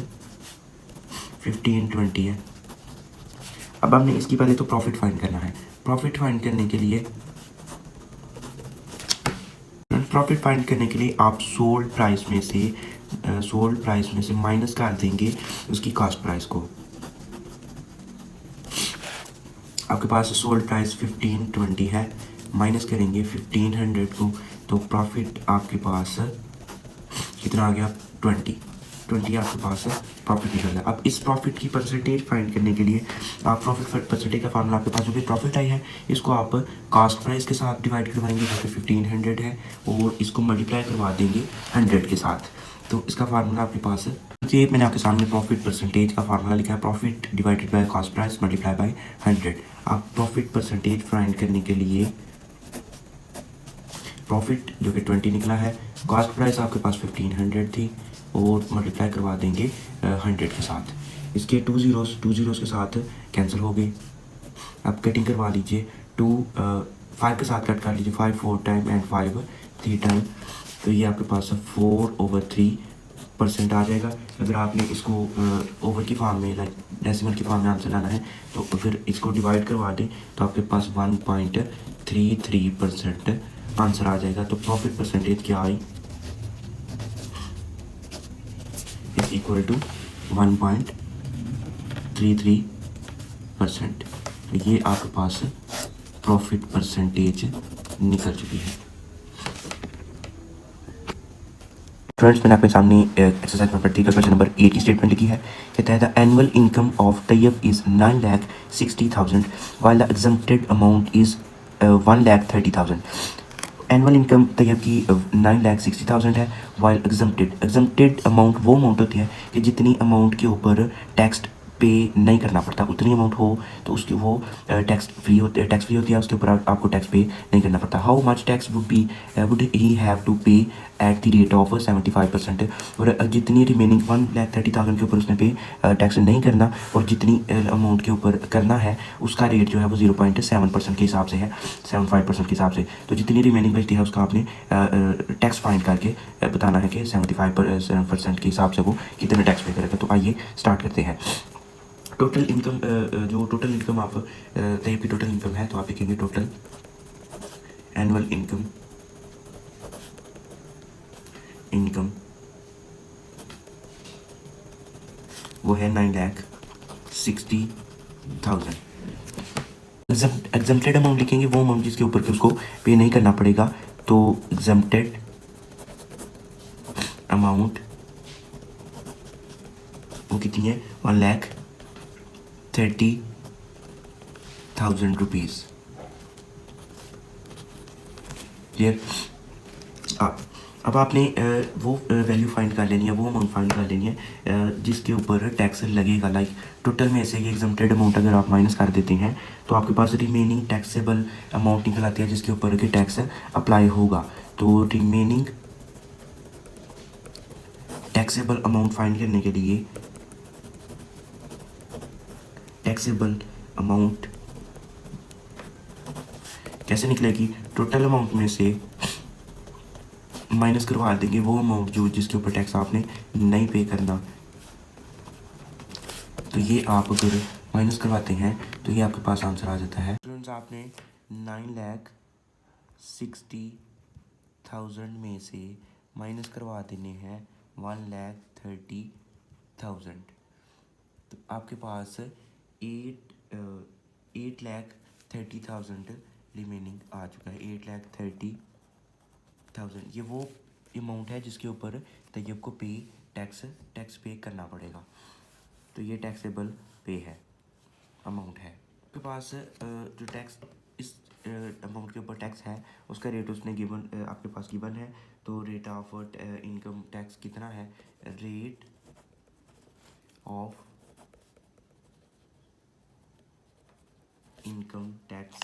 1520 है। अब हमने इसकी पहले तो प्रॉफिट फाइंड करना है। प्रॉफिट फाइंड करने के लिए आप सोल्ड प्राइस में से माइनस कर देंगे उसकी कॉस्ट प्राइस को। आपके पास सोल्ड प्राइस 1520 है, माइनस करेंगे 1500 को, तो प्रॉफिट आपके पास कितना आ गया 20 आपके पास प्रॉफिट निकल गया। अब इस प्रॉफिट की परसेंटेज फाइंड करने के लिए आप प्रॉफिट परसेंटेज का फार्मूला आपके पास जो भी प्रॉफिट आई है इसको आप कॉस्ट प्राइस के साथ डिवाइड करवाएंगे, जैसे 1500 है, और इसको मल्टीप्लाई करवा देंगे 100 के साथ। तो इसका फार्मूला आपके पास है, ये मैंने आपके सामने प्रॉफिट परसेंटेज का फार्मूला लिखा है, profit divided by cost price multiply by 100। आप प्रॉफिट परसेंटेज फाइंड करने के लिए प्रॉफिट जो कि 20 निकला है, कॉस्ट प्राइस आपके पास 1500 थी, और मल्टीप्लाई करवा देंगे 100 के साथ। इसके 2 ज़ीरोज़ के साथ कैंसिल हो गए। आप कटिंग करवा लीजिए, 5 के साथ कट कर लीजिए, 5 4 टाइम एंड 5 3 टाइम, तो ये आपके पास 4/3% आ जाएगा। अगर आपने इसको ओवर की फॉर्म में लाइक डेसिमल की फॉर्म में आंसर लाना है तो फिर इसको डिवाइड करवा दें तो आपके पास 1.33% आंसर आ जाएगा। तो प्रॉफिट परसेंटेज क्या आई, इज इक्वल टू 1.33%। तो ये आपके पास प्रॉफिट परसेंटेज निकल चुकी है। फ्रेंड्स मैंने आपके सामने एक्सरसाइज नंबर 3 का क्वेश्चन नंबर 8 की स्टेटमेंट लिखी है, कहता है the annual income of Tayyab is 9,60,000 while the exempted amount is 1,30,000। Annual income Tayyab की 9,60,000 है, वाइल एग्जम्प्टेड अमाउंट वो अमाउंट होती है कि जितनी अमाउंट के ऊपर टैक्स पे नहीं करना पड़ता, उतनी अमाउंट हो तो उसकी वो टैक्स फ्री होती है, उसके ऊपर आपको टैक्स पे नहीं करना पड़ता। How much tax would he have to pay at the rate of 75%, और जितनी रिमेनिंग 1,30,000 के ऊपर उसने पे टैक्स नहीं करना, और जितनी अमाउंट के ऊपर करना है उसका रेट जो है वो 0.7% के हिसाब से है, 75% के हिसाब से। तो जितनी रिमेनिंग बचती है उसका आपने टैक्स फाइंड करके बताना है कि 75% के हिसाब से वो कितने टैक्स पे करेगा। तो आइए स्टार्ट करते हैं। टोटल इनकम जो टोटल इनकम आप तैयब की टोटल इनकम है, तो आप लिखेंगे टोटल एनुअल इनकम वो है 9,60,000। एग्जम्प्टेड अमाउंट लिखेंगे वो अमाउंट जिसके ऊपर के उसको पे नहीं करना पड़ेगा, तो एग्जम्प्टेड अमाउंट वो कितनी है 1,60,000। 30,000 रुपीज़। क्लियर। अब आपने वो वैल्यू फाइंड कर लेनी है, वो अमाउंट फाइंड कर लेनी है जिसके ऊपर टैक्स लगेगा। लाइक टोटल में से ये एग्जम्प्टेड अमाउंट अगर आप माइनस कर देते हैं तो आपके पास रिमेनिंग टैक्सेबल अमाउंट निकल आती है जिसके ऊपर कि टैक्स अप्लाई होगा। तो रिमेनिंग टैक्सेबल अमाउंट फाइंड करने के लिए टैक्सेबल अमाउंट कैसे निकलेगी, टोटल अमाउंट में से माइनस करवा देंगे वो अमाउंट जो जिसके ऊपर टैक्स आपने नहीं पे करना। तो ये आप अगर माइनस करवाते हैं तो ये आपके पास आंसर आ जाता है। स्टूडेंट्स, आपने 9,60,000 में से माइनस करवा देने हैं 1,30,000। तो आपके पास 8,30,000 रिमेनिंग आ चुका है। 8,30,000 ये वो अमाउंट है जिसके ऊपर तैयब को टैक्स पे करना पड़ेगा। तो ये टैक्सेबल पे है, अमाउंट है। आपके पास जो टैक्स इस अमाउंट के ऊपर टैक्स है उसका रेट उसने गिवन आपके पास गिवन है। तो रेट ऑफ इनकम टैक्स कितना है, रेट ऑफ इनकम टैक्स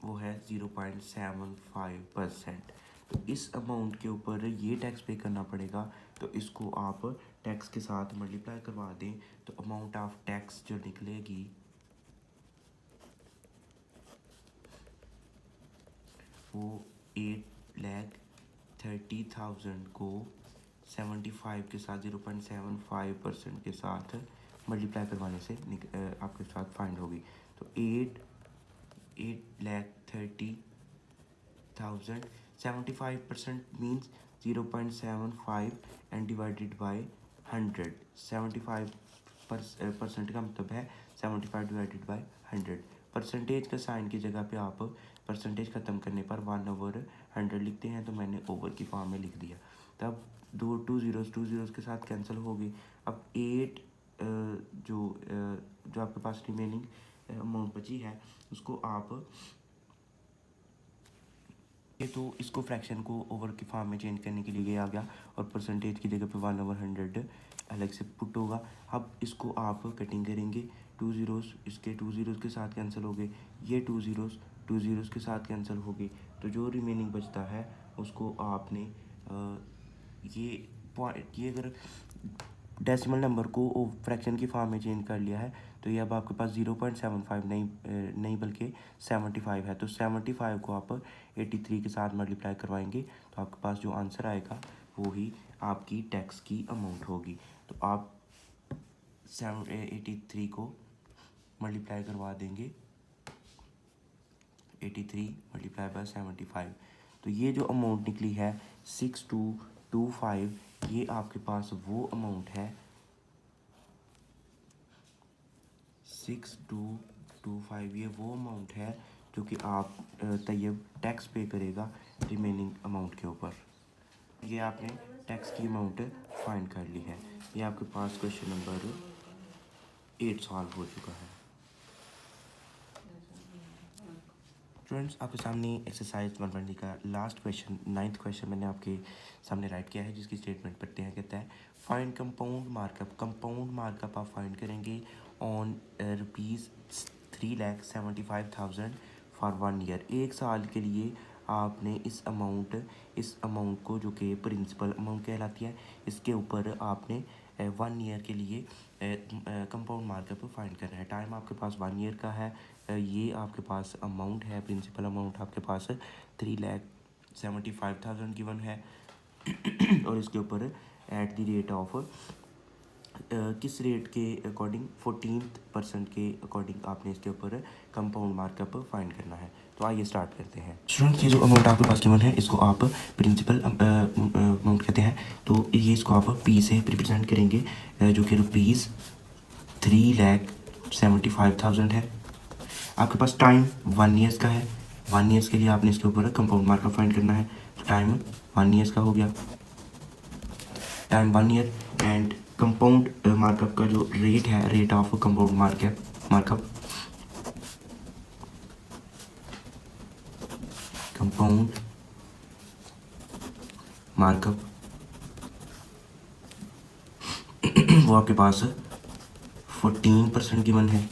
वो है 0.75%। तो इस अमाउंट के ऊपर ये टैक्स पे करना पड़ेगा। तो इसको आप टैक्स के साथ मल्टीप्लाई करवा दें तो अमाउंट ऑफ टैक्स जो निकलेगी वो 8,30,000 को 75 के साथ 0.75% के साथ मल्टीप्लाई करवाने से आपके साथ फाइंड होगी। तो 8,30,000 75% मीन्स 0.75 एंड डिवाइडेड बाय 100। 75% का मतलब है 75 डिवाइडेड बाय 100। परसेंटेज का साइन की जगह पे आप परसेंटेज ख़त्म करने पर 1/100 लिखते हैं, तो मैंने ओवर की फॉर्म में लिख दिया। तब टू ज़ीरोज़ के साथ कैंसिल हो गई। अब 8 जो आपके पास रिमेनिंग अमाउंट बची है उसको आप तो इसको फ्रैक्शन को ओवर की फॉर्म में चेंज करने के लिए ये आ गया और परसेंटेज की जगह पे 1/100 अलग से पुट होगा। अब इसको आप कटिंग करेंगे, 2 ज़ीरोज़ इसके 2 ज़ीरोज़ के साथ कैंसिल हो गए, ये 2 ज़ीरोज़ के साथ कैंसिल हो गए। तो जो रिमेनिंग बचता है उसको आपने ये अगर डेसिमल नंबर को फ्रैक्शन की फॉर्म में चेंज कर लिया है तो ये अब आपके पास 0.75 नहीं बल्कि 75 है। तो 75 को आप 83 के साथ मल्टीप्लाई करवाएंगे तो आपके पास जो आंसर आएगा वो ही आपकी टैक्स की अमाउंट होगी। तो आप 83 को मल्टीप्लाई करवा देंगे, 83 मल्टीप्लाई बाय 75। तो ये जो अमाउंट निकली है 6225, ये आपके पास वो अमाउंट है 6225, ये वो अमाउंट है जो कि आप तैयब टैक्स पे करेगा रिमेनिंग अमाउंट के ऊपर। ये आपने टैक्स की अमाउंट फाइंड कर ली है। ये आपके पास क्वेश्चन नंबर 8 सॉल्व हो चुका है। स्टूडेंट्स, आपके सामने एक्सरसाइज 120 का लास्ट क्वेश्चन 9th क्वेश्चन मैंने आपके सामने राइट किया है, जिसकी स्टेटमेंट पढ़ते हैं। कहता है find compound markup. Compound markup आप फाइंड करेंगे ऑन ₹3,75,000 फॉर 1 ईयर। 1 साल के लिए आपने इस अमाउंट को जो कि प्रिंसिपल अमाउंट कहलाती है, इसके ऊपर आपने 1 ईयर के लिए कंपाउंड मार्कअप फाइंड करना है। टाइम आपके पास 1 ईयर का है। ये आपके पास अमाउंट है, प्रिंसिपल अमाउंट आपके पास 3,75,000 गिवन है और इसके ऊपर एट द रेट ऑफ किस रेट के अकॉर्डिंग 14% के अकॉर्डिंग आपने इसके ऊपर कंपाउंड मार्कअप फाइंड करना है। तो आइए स्टार्ट करते हैं। स्टूडेंट्स, ये जो अमाउंट आपके पास गिवन है इसको आप प्रिंसिपल अमाउंट कहते हैं। तो ये इसको आप पी से रिप्रेजेंट करेंगे जो कि ₹3,75,000 है। आपके पास टाइम 1 ईयर्स का है। 1 ईयर्स के लिए आपने इसके ऊपर कंपाउंड मार्कअप फाइंड करना है। तो टाइम 1 ईयर्स का हो गया, time 1 year and compound markup का जो रेट है, rate of compound markup compound markup वो आपके पास 14% गिवन है।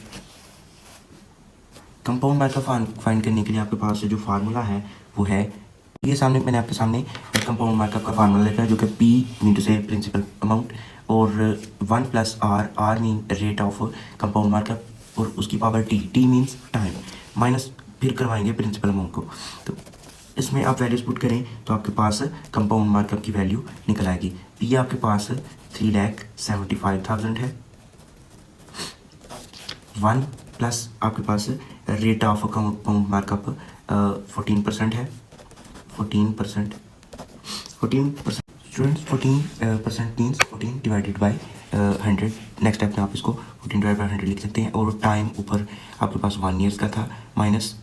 कंपाउंड मार्कअप फाइंड करने के लिए आपके पास जो फार्मूला है वो है ये सामने, मैंने आपके सामने कंपाउंड मार्कअप का फार्मूला लिखा है जो कि P मीन टू से प्रिंसिपल अमाउंट और 1 plus R mean rate of compound markup और उसकी power T means time, minus फिर करवाएंगे प्रिंसिपल अमाउंट को। तो इसमें आप वैल्यूज पुट करें तो आपके पास कंपाउंड मार्कअप की वैल्यू निकल आएगी। P आपके पास 3,75,000 है, 1 प्लस आपके पास रेट ऑफ कंपाउंड मार्कअप 14% है, 14% students 14% means 14 divided by 100। Next step में आप इसको 14 डिवाइड बाई 100 लिख सकते हैं और टाइम ऊपर आपके पास 1 ईयर्स का था, माइनस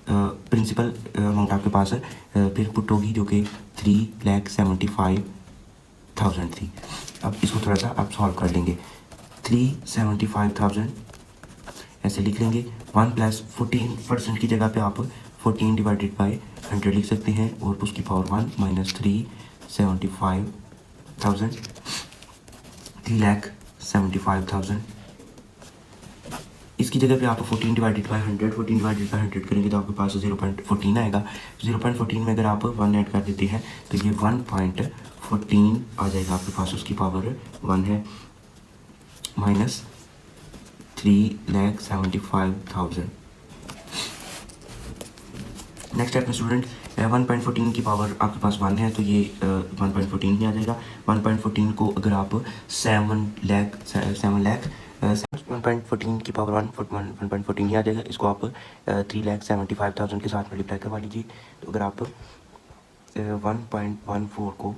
प्रिंसिपल अमाउंट आपके पास फिर पुट होगी जो कि 3,75,000 थी। अब इसको थोड़ा सा आप सॉल्व कर लेंगे। 3,75,000 ऐसे लिख लेंगे। 1 प्लस 14% की जगह पे आप 14 डिवाइडेड बाई 100 लिख सकते हैं और उसकी पावर 1 माइनस 3,75,000 3,75,000। इसकी जगह पे आप 14 डिवाइडेड बाई 100 करेंगे तो आपके पास 0.14 आएगा। 0.14 में अगर आप 1 ऐड कर देते हैं तो ये 1.14 आ जाएगा आपके पास, उसकी पावर 1 है, माइनस 3,75,000। नेक्स्ट स्टेप में स्टूडेंट 1.14 की पावर आपके पास 1 है तो ये 1.14 ही आ जाएगा। 1.14 को अगर आप 1.14 की पावर 1.14 ही आ जाएगा। इसको आप 3,75,000 के साथ मल्टीप्लाई करवा लीजिए। तो अगर आप 1.14 को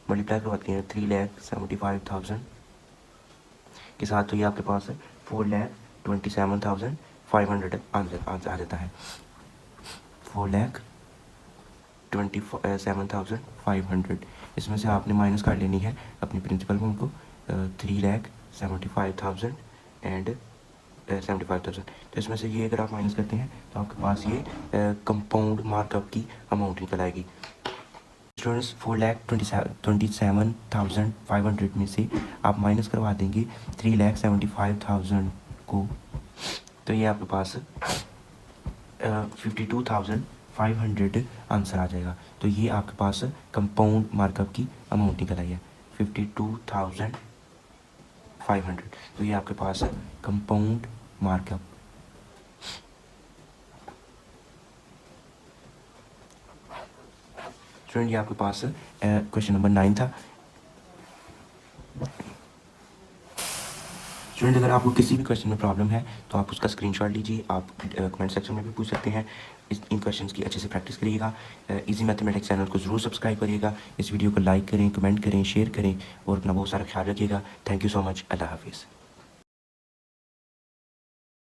मल्टीप्लाई करवाते हैं 3,75,000 के साथ तो ये आपके पास 4,27,500 आ जाता है। 4,27,500 इसमें से आपने माइनस कर लेनी है अपनी प्रिंसिपल अमाउंट को 3,75,000 एंड 75,000। तो इसमें से ये अगर आप माइनस करते हैं तो आपके पास ये कंपाउंड मार्कअप की अमाउंट निकल आएगी। स्टूडेंट्स 4,27,500 में से आप माइनस करवा देंगे 3,75,000 को तो ये आपके पास 52,500 आंसर आ जाएगा। तो ये आपके पास कंपाउंड मार्कअप की अमाउंट निकल आई है 52,500। तो ये आपके पास कंपाउंड मार्कअप। स्टूडेंट ये आपके पास क्वेश्चन नंबर 9 था। स्टूडेंट अगर आपको किसी भी क्वेश्चन में प्रॉब्लम है तो आप उसका स्क्रीनशॉट लीजिए, आप कमेंट सेक्शन में भी पूछ सकते हैं। इन क्वेश्चंस की अच्छे से प्रैक्टिस करिएगा। इजी मैथमेटिक्स चैनल को ज़रूर सब्सक्राइब करिएगा। इस वीडियो को लाइक करें, कमेंट करें, शेयर करें और अपना बहुत सारा ख्याल रखिएगा। Thank you so much. अल्लाह हाफिज़।